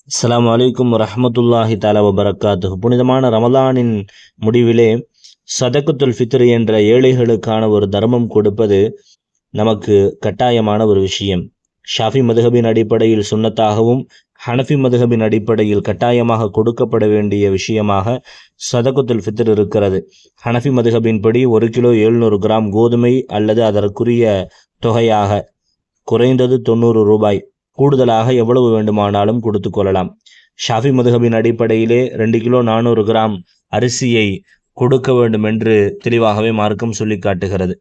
அஸ்ஸலாமு அலைக்கும் வரஹ்மத்துல்லாஹி தஆலா வபரகாத்துஹு. புனிதமான ரமலானின் முடிவிலே சதகத்துல் ஃபித்ர் என்ற ஏழைகளுக்கான ஒரு தர்மம் கொடுப்பது நமக்கு கட்டாயமான ஒரு விஷயம். ஷாஃபி மதுஹபின் அடிப்படையில் சுன்னத்தாகவும், ஹனஃபி மதுஹபின் அடிப்படையில் கட்டாயமாக கொடுக்கப்பட வேண்டிய விஷயமாக சதகத்துல் ஃபித்ர் இருக்கிறது. ஹனஃபி மதுஹபின் படி 1 கிலோ 700 கிராம் கோதுமை அல்லது அதற்குரிய தொகையாக குறைந்தது 90 ரூபாய், கூடுதலாக எவ்வளவு வேண்டுமானாலும் கொடுத்து கொள்ளலாம். ஷாஃபி மதுஹபின் அடிப்படையிலே 2 கிலோ 400 கிராம் அரிசியை கொடுக்க வேண்டும் என்று தெளிவாகவே மார்க்கம் சொல்லி காட்டுகிறது.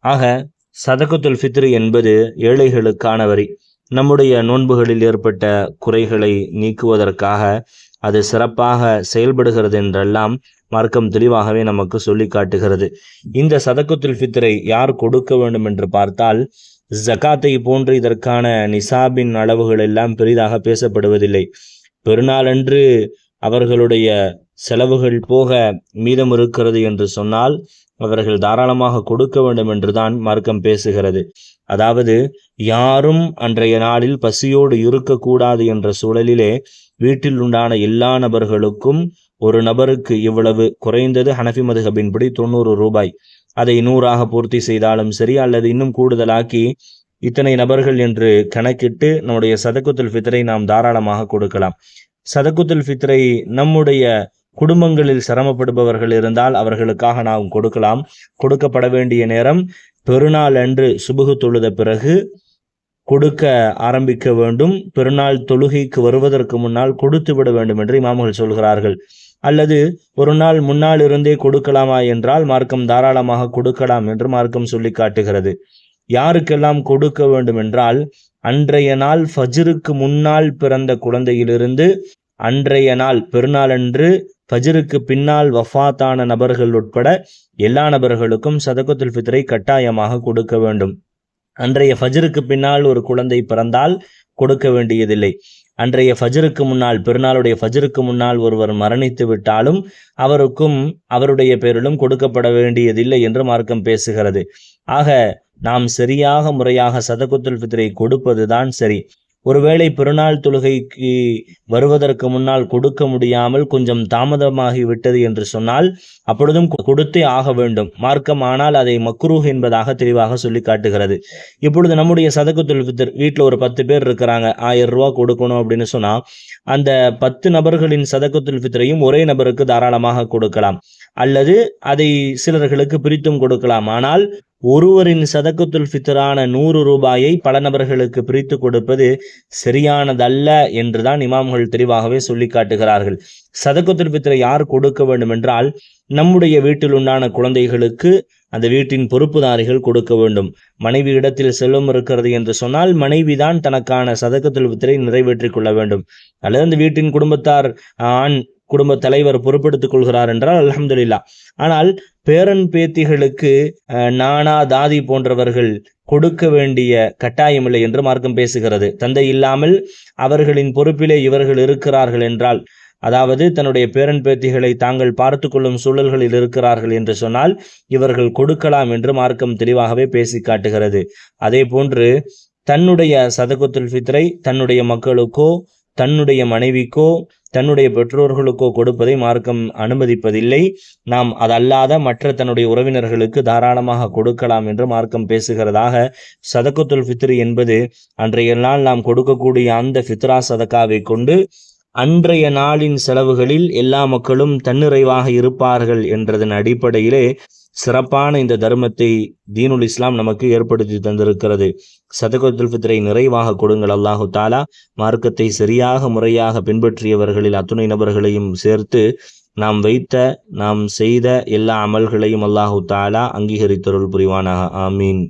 ஆக சதகத்துல் ஃபித்ர் என்பது ஏழைகளுக்கான வரி. நம்முடைய நோன்புகளில் ஏற்பட்ட குறைகளை நீக்குவதற்காக அது சிறப்பாக செயல்படுகிறது என்றெல்லாம் மார்க்கம் தெளிவாகவே நமக்கு சொல்லி காட்டுகிறது. இந்த சதகத்துல் ஃபித்ரை யார் கொடுக்க வேண்டும் என்று பார்த்தால், ஜகாத்தை போன்று இதற்கான நிசாபின் அளவுகள் எல்லாம் பெரிதாக பேசப்படுவதில்லை. பெருநாளன்று அவர்களுடைய செலவுகள் போக மீதம் இருக்கிறது என்று சொன்னால் அவர்கள் தாராளமாக கொடுக்க வேண்டும் என்றுதான் மார்க்கம் பேசுகிறது. அதாவது யாரும் அன்றைய நாளில் பசியோடு இருக்கக்கூடாது என்ற சூழலிலே வீட்டில் உண்டான எல்லா நபர்களுக்கும் ஒரு நபருக்கு இவ்வளவு, குறைந்தது ஹனஃபி மதுஹபின் படி 90 ரூபாய், அதை 100ஆக பூர்த்தி செய்தாலும் சரி அல்லது இன்னும் கூடுதலாக்கி இத்தனை நபர்கள் என்று கணக்கிட்டு நம்முடைய சதகத்துல் ஃபித்ரை நாம் தாராளமாக கொடுக்கலாம். சதகத்துல் ஃபித்ரை நம்முடைய குடும்பங்களில் சிரமப்படுபவர்கள் இருந்தால் அவர்களுக்காக நாம் கொடுக்கலாம். கொடுக்கப்பட வேண்டிய நேரம் பெருநாள் அன்று சுபுகு தொழுத பிறகு கொடுக்க ஆரம்பிக்க வேண்டும். பெருநாள் தொழுகைக்கு வருவதற்கு முன்னால் கொடுத்து விட வேண்டும் என்று இமாம்கள் சொல்கிறார்கள். அல்லது ஒரு நாள் முன்னால் இருந்தே கொடுக்கலாமா என்றால் மார்க்கம் தாராளமாக கொடுக்கலாம் என்று மார்க்கம் சொல்லி காட்டுகிறது. யாருக்கெல்லாம் கொடுக்க வேண்டும் என்றால், அன்றைய நாள் ஃபஜ்ருக்கு முன்னால் பிறந்த குழந்தையிலிருந்து அன்றைய நாள் பெருநாளன்று ஃபஜ்ருக்கு பின்னால் வஃபாத்தான நபர்கள் உட்பட எல்லா நபர்களுக்கும் சதகத்துல் ஃபித்ரை கட்டாயமாக கொடுக்க வேண்டும். அன்றைய ஃபஜ்ருக்கு பின்னால் ஒரு குழந்தை பிறந்தால் கொடுக்க வேண்டியதில்லை. அன்றைய ஃபஜ்ருக்கு முன்னால், பெருநாளுடைய ஃபஜ்ருக்கு முன்னால் ஒருவர் மரணித்து விட்டாலும் அவருக்கும் அவருடைய பேரிலும் கொடுக்கப்பட வேண்டியதில்லை என்று மார்க்கம் பேசுகிறது. ஆக நாம் சரியாக முறையாக சதகத்துல் ஃபித்ரை கொடுப்பதுதான் சரி. ஒருவேளை பெருநாள் தொழுகைக்கு வருவதற்கு முன்னால் கொடுக்க முடியாமல் கொஞ்சம் தாமதமாகி விட்டது என்று சொன்னால் அப்பொழுதும் கொடுத்தே ஆக வேண்டும். மார்க்கம் ஆனால் அதை மக்ரூஹ் என்பதாக தெளிவாக சொல்லி காட்டுகிறது. இப்பொழுது நம்முடைய சதகத்துல் ஃபித்ர், வீட்டில் ஒரு 10 பேர் இருக்கிறாங்க, 1000 ரூபா கொடுக்கணும் அப்படின்னு சொன்னா அந்த 10 நபர்களின் சதகத்துல் ஃபித்ரையும் ஒரே நபருக்கு தாராளமாக கொடுக்கலாம். அல்லது அதை சிலர்களுக்கு பிரித்தும் கொடுக்கலாம். ஆனால் ஒருவரின் சதகத்துல் ஃபித்ரான 100 ரூபாயை பல நபர்களுக்கு பிரித்து கொடுப்பது சரியானதல்ல என்றுதான் இமாம்கள் தெளிவாகவே சொல்லி காட்டுகிறார்கள். சதகத்துல் ஃபித்ரை யார் கொடுக்க வேண்டும் என்றால், நம்முடைய வீட்டில் உண்டான குழந்தைகளுக்கு அந்த வீட்டின் பொறுப்புதாரிகள் கொடுக்க வேண்டும். மனைவி இடத்தில் செல்வம் இருக்கிறது என்று சொன்னால் மனைவிதான் தனக்கான சதகத்துல் ஃபித்ரை நிறைவேற்றிக் கொள்ள வேண்டும். அல்லது அந்த வீட்டின் குடும்பத்தார், ஆண் குடும்ப தலைவர் பொறுப்பெடுத்துக் கொள்கிறார் என்றால் அல்ஹம்துலில்லாஹ். ஆனால் பேரன் பேத்திகளுக்கு நானா தாதி போன்றவர்கள் கொடுக்க வேண்டிய கட்டாயமில்லை என்று மார்க்கம் பேசுகிறது. தந்தை இல்லாமல் அவர்களின் பொறுப்பிலே இவர்கள் இருக்கிறார்கள் என்றால், அதாவது தன்னுடைய பேரன் பேத்திகளை தாங்கள் பார்த்து கொள்ளும் சூழல்களில் இருக்கிறார்கள் என்று சொன்னால் இவர்கள் கொடுக்கலாம் என்று மார்க்கம் தெளிவாகவே பேசி காட்டுகிறது. அதே போன்று தன்னுடைய சதகத்துல் ஃபித்ரை தன்னுடைய மக்களுக்கோ, தன்னுடைய மனைவிக்கோ, தன்னுடைய பெற்றோர்களுக்கோ கொடுப்பதை மார்க்கம் அனுமதிப்பதில்லை. நாம் அதல்லாத மற்ற தன்னுடைய உறவினர்களுக்கு தாராளமாக கொடுக்கலாம் என்று மார்க்கம் பேசுகிறதாக சதகத்துல் ஃபித்ர் என்பது அன்றைய நாள் நாம் கொடுக்கக்கூடிய அந்த ஃபித்ரா சதகாவை கொண்டு அன்றைய நாளின் செலவுகளில் எல்லா மக்களும் தன்னிறைவாக இருப்பார்கள் என்றதன் அடிப்படையிலே சிறப்பான இந்த தர்மத்தை தீனுல் இஸ்லாம் நமக்கு ஏற்படுத்தி தந்திருக்கிறது. சதகத்துல் ஃபித்ரை நிறைவாக கொடுங்கள். அல்லாஹு தாலா மார்க்கத்தை சரியாக முறையாக பின்பற்றியவர்களில் அத்துணை நபர்களையும் சேர்த்து நாம் செய்த எல்லா அமல்களையும் அல்லாஹு தாலா அங்கீகரித்தருள் புரிவானாக. ஆமீன்.